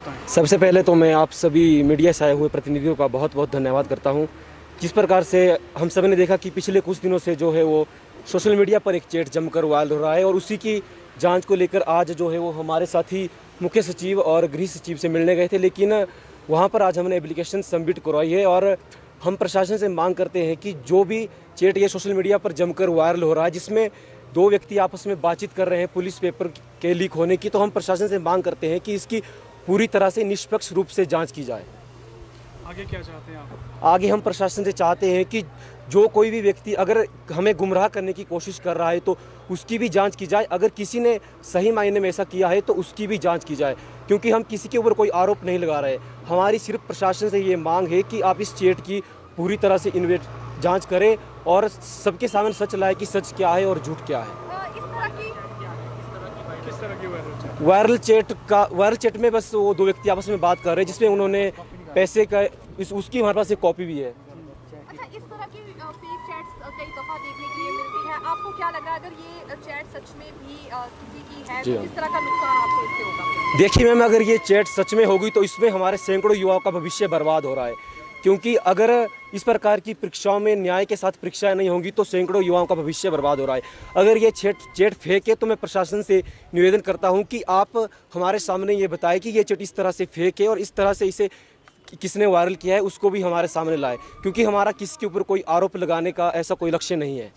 सबसे पहले तो मैं आप सभी मीडिया से आए हुए प्रतिनिधियों का बहुत बहुत धन्यवाद करता हूं। जिस प्रकार से हम सब ने देखा कि पिछले कुछ दिनों से जो है वो सोशल मीडिया पर एक चैट जमकर वायरल हो रहा है और उसी की जांच को लेकर आज जो है वो हमारे साथी मुख्य सचिव और गृह सचिव से मिलने गए थे, लेकिन वहां पर आज हमने एप्लीकेशन सबमिट करवाई है और हम प्रशासन से मांग करते हैं कि जो भी चैट ये सोशल मीडिया पर जमकर वायरल हो रहा है, जिसमें दो व्यक्ति आपस में बातचीत कर रहे हैं पुलिस पेपर के लीक होने की, तो हम प्रशासन से मांग करते हैं कि इसकी पूरी तरह से निष्पक्ष रूप से जांच की जाए। आगे क्या चाहते हैं आप? आगे हम प्रशासन से चाहते हैं कि जो कोई भी व्यक्ति अगर हमें गुमराह करने की कोशिश कर रहा है तो उसकी भी जांच की जाए। अगर किसी ने सही मायने में ऐसा किया है तो उसकी भी जांच की जाए, क्योंकि हम किसी के ऊपर कोई आरोप नहीं लगा रहे। हमारी सिर्फ प्रशासन से ये मांग है कि आप इस चैट की पूरी तरह से जांच करें और सबके सामने सच लाए कि सच क्या है और झूठ क्या है। किस तरह की वायरल चैट में बस वो दो व्यक्ति आपस में बात कर रहे हैं, जिसमें उन्होंने पैसे का उसकी हमारे पास एक कॉपी भी है। अच्छा, इस तरह की फेक चैट्स कई दफ़ा देखने के लिए मिलती है। आपको क्या लगा अगर ये चैट सच में भी किसी की है तो किस तरह का नुकसान आपको इससे होगा? देखिए मैम, अगर ये चैट सच में होगी तो इसमें हमारे सैकड़ों युवाओं का भविष्य बर्बाद हो रहा है, क्योंकि अगर इस प्रकार की परीक्षाओं में न्याय के साथ परीक्षाएं नहीं होंगी तो सैकड़ों युवाओं का भविष्य बर्बाद हो रहा है। अगर ये चैट फेक है तो मैं प्रशासन से निवेदन करता हूं कि आप हमारे सामने ये बताएं कि ये चैट इस तरह से फेक है और इस तरह से इसे किसने वायरल किया है उसको भी हमारे सामने लाए, क्योंकि हमारा किसी के ऊपर कोई आरोप लगाने का ऐसा कोई लक्ष्य नहीं है।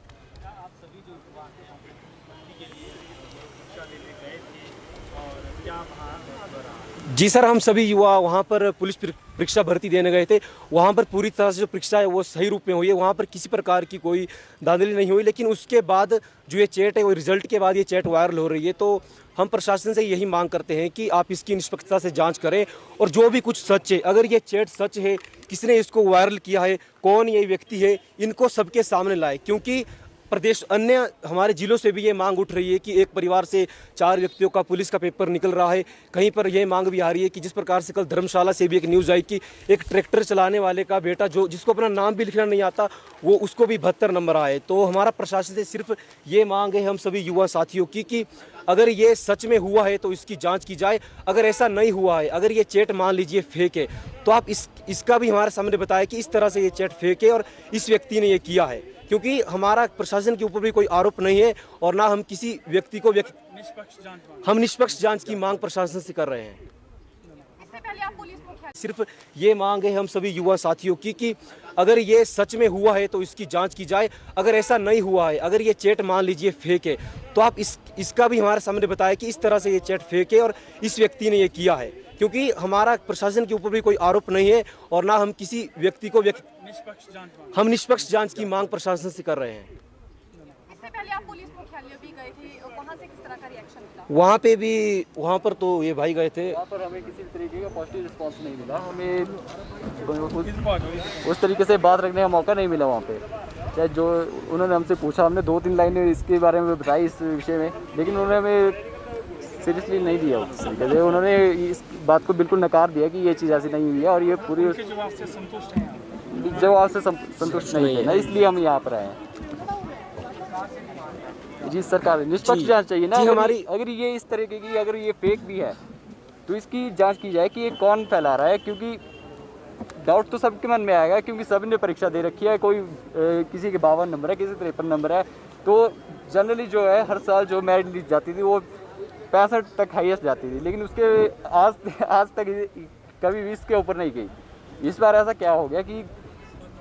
जी सर, हम सभी युवा वहाँ पर पुलिस परीक्षा भर्ती देने गए थे। वहाँ पर पूरी तरह से जो परीक्षा है वो सही रूप में हुई है, वहाँ पर किसी प्रकार की कोई धांधली नहीं हुई। लेकिन उसके बाद जो ये चैट है वो रिजल्ट के बाद ये चैट वायरल हो रही है, तो हम प्रशासन से यही मांग करते हैं कि आप इसकी निष्पक्षता से जांच करें और जो भी कुछ सच है, अगर ये चैट सच है, किसने इसको वायरल किया है, कौन ये व्यक्ति है, इनको सबके सामने लाए। क्योंकि प्रदेश अन्य हमारे जिलों से भी ये मांग उठ रही है कि एक परिवार से 4 व्यक्तियों का पुलिस का पेपर निकल रहा है। कहीं पर यह मांग भी आ रही है कि जिस प्रकार से कल धर्मशाला से भी एक न्यूज़ आई कि एक ट्रैक्टर चलाने वाले का बेटा जिसको अपना नाम भी लिखना नहीं आता, वो उसको भी 72 नंबर आए। तो हमारा प्रशासन से सिर्फ ये मांग है हम सभी युवा साथियों की कि अगर ये सच में हुआ है तो इसकी जांच की जाए। अगर ऐसा नहीं हुआ है, अगर ये चैट मान लीजिए फेक है, तो आप इसका भी हमारे सामने बताएं कि इस तरह से ये चैट फेक है और इस व्यक्ति ने ये किया है, क्योंकि हमारा प्रशासन के ऊपर भी कोई आरोप नहीं है और ना हम किसी व्यक्ति को निष्पक्ष जांच की मांग प्रशासन से कर रहे हैं। इससे पहले आप पुलिस मुख्यालय सिर्फ ये मांग है हम सभी युवा साथियों की कि अगर ये सच में हुआ है तो इसकी जांच की जाए। अगर ऐसा नहीं हुआ है, अगर ये चैट मान लीजिए फेक है, तो आप इसका भी हमारे सामने बताएं कि इस तरह से ये चैट फेक है और इस व्यक्ति ने ये किया है, क्योंकि हमारा प्रशासन के ऊपर भी कोई आरोप नहीं है और ना हम किसी व्यक्ति को निष्पक्ष जांच की मांग प्रशासन से कर रहे हैं। इससे पहले आप पुलिस मुख्यालय भी गए थे, वहां से किस तरह का रिएक्शन मिला? वहाँ पर तो ये भाई गए थे, वहाँ पर हमें किसी तरीके का पॉजिटिव रिस्पांस नहीं मिला। हमें उस तरीके से बात रखने का मौका नहीं मिला वहाँ पे। चाहे जो उन्होंने हमसे पूछा, हमने 2-3 लाइनें इसके बारे में बताई इस विषय में, लेकिन उन्होंने हमें सीरियसली नहीं दिया उस तरीके से। उन्होंने इस बात को बिल्कुल नकार दिया कि ये चीज़ ऐसी नहीं हुई है और ये पूरी जवाब से संतुष्ट हैं। जवाब से संतुष्ट नहीं है ना, इसलिए हम यहाँ पर आए हैं। जी सरकार निष्पक्ष जांच चाहिए ना। अगर ये इस तरीके की अगर ये फेक भी है तो इसकी जांच की जाए कि ये कौन फैला रहा है, क्योंकि डाउट तो सबके मन में आएगा, क्योंकि सबने परीक्षा दे रखी है। कोई किसी के 52 नंबर है, किसी 53 नंबर है। तो जनरली जो है हर साल जो मेरिट लिस्ट जाती थी वो 65 तक हाईएस्ट जाती थी, लेकिन उसके आज तक कभी भी इसके ऊपर नहीं गई। इस बार ऐसा क्या हो गया कि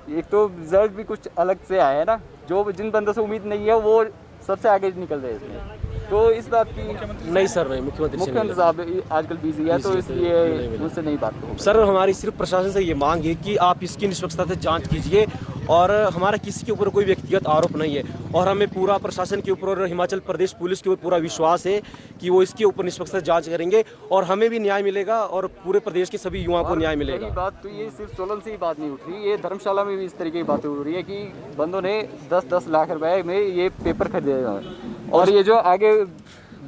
एक तो रिजल्ट भी कुछ अलग से आया है ना, जो जिन बंदों से उम्मीद नहीं है वो सबसे आगे निकल रहे हैं इसमें। तो इस बात की नहीं सर, नहीं, मुख्यमंत्री साहब आजकल बिजी है, तो इसलिए उनसे नहीं बात करूँ सर। हमारी सिर्फ प्रशासन से ये मांग है कि आप इसकी निष्पक्षता से जांच कीजिए और हमारा किसी के ऊपर कोई व्यक्तिगत आरोप नहीं है और हमें पूरा प्रशासन के ऊपर और हिमाचल प्रदेश पुलिस के ऊपर पूरा विश्वास है कि वो इसके ऊपर निष्पक्षता से जांच करेंगे और हमें भी न्याय मिलेगा और पूरे प्रदेश के सभी युवाओं को न्याय मिलेगा। बात तो ये सिर्फ सोलन से ही बात नहीं उठ रही, ये धर्मशाला में भी इस तरीके की बातें हो रही है कि बंदों ने 10-10 लाख रुपए में ये पेपर खरीदे हैं और ये जो आगे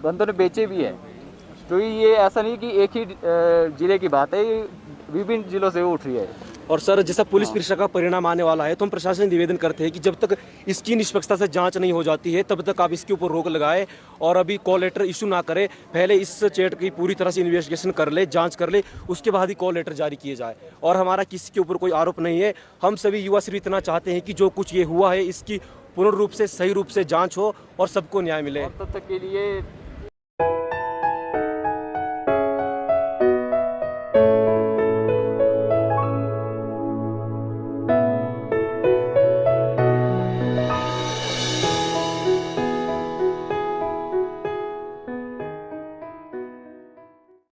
बंदों ने बेचे भी है। तो ये ऐसा नहीं कि एक ही जिले की बात है, ये विभिन्न जिलों से उठ रही है। और सर जैसा पुलिस परीक्षा का परिणाम आने वाला है तो हम प्रशासन से निवेदन करते हैं कि जब तक इसकी निष्पक्षता से जांच नहीं हो जाती है तब तक आप इसके ऊपर रोक लगाए और अभी कॉल लेटर इशू ना करें। पहले इस चैट की पूरी तरह से इन्वेस्टिगेशन कर ले, जांच कर ले, उसके बाद ही कॉल लेटर जारी किए जाए। और हमारा किसी के ऊपर कोई आरोप नहीं है। हम सभी युवा सिर्फ इतना चाहते हैं कि जो कुछ ये हुआ है इसकी पूर्ण रूप से सही रूप से जाँच हो और सबको न्याय मिले। तब तक के लिए